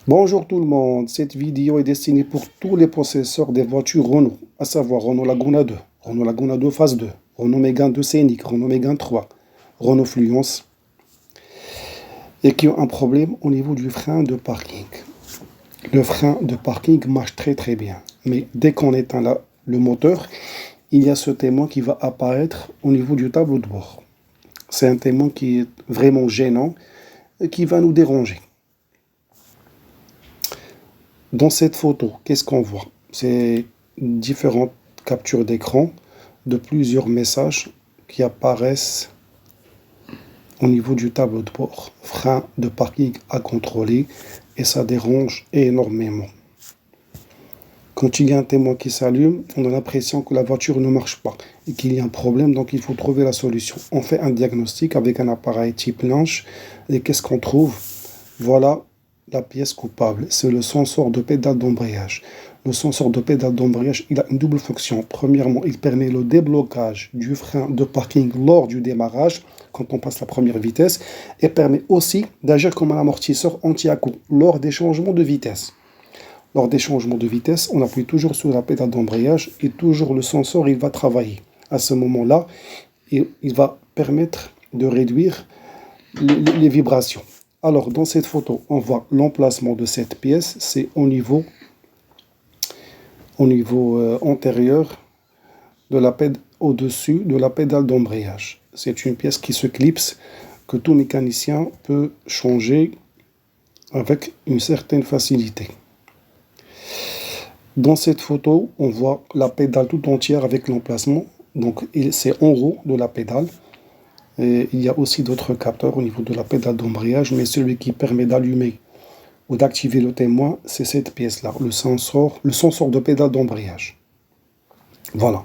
Bonjour tout le monde, cette vidéo est destinée pour tous les possesseurs des voitures Renault, à savoir Renault Laguna 2, Renault Laguna 2 Phase 2, Renault Mégane 2 Scénic, Renault Mégane 3, Renault Fluence, et qui ont un problème au niveau du frein de parking. Le frein de parking marche très bien, mais dès qu'on éteint le moteur, il y a ce témoin qui va apparaître au niveau du tableau de bord. C'est un témoin qui est vraiment gênant et qui va nous déranger. Dans cette photo, qu'est-ce qu'on voit? C'est différentes captures d'écran de plusieurs messages qui apparaissent au niveau du tableau de bord. Frein de parking à contrôler et ça dérange énormément. Quand il y a un témoin qui s'allume, on a l'impression que la voiture ne marche pas et qu'il y a un problème, donc il faut trouver la solution. On fait un diagnostic avec un appareil type Lange et qu'est-ce qu'on trouve? Voilà la pièce coupable, c'est le sensor de pédale d'embrayage. Le sensor de pédale d'embrayage, il a une double fonction. Premièrement, il permet le déblocage du frein de parking lors du démarrage, quand on passe la première vitesse, et permet aussi d'agir comme un amortisseur anti-à-coup lors des changements de vitesse. Lors des changements de vitesse, on appuie toujours sur la pédale d'embrayage et toujours le sensor, il va travailler. À ce moment-là, il va permettre de réduire les vibrations. Alors, dans cette photo, on voit l'emplacement de cette pièce. C'est au niveau antérieur de au-dessus de la pédale d'embrayage. C'est une pièce qui se clipse, que tout mécanicien peut changer avec une certaine facilité. Dans cette photo, on voit la pédale tout entière avec l'emplacement. Donc, c'est en haut de la pédale. Et il y a aussi d'autres capteurs au niveau de la pédale d'embrayage, mais celui qui permet d'allumer ou d'activer le témoin, c'est cette pièce-là, le sensor de pédale d'embrayage. Voilà.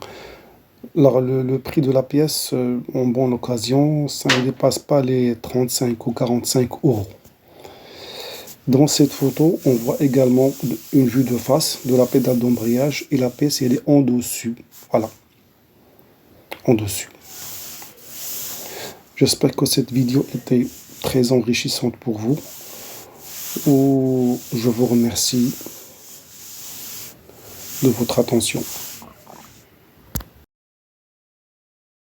Alors, le prix de la pièce, en bonne occasion, ça ne dépasse pas les 35 ou 45 euros. Dans cette photo, on voit également une vue de face de la pédale d'embrayage et la pièce, elle est en dessus. Voilà. En dessus. J'espère que cette vidéo était très enrichissante pour vous. Je vous remercie de votre attention.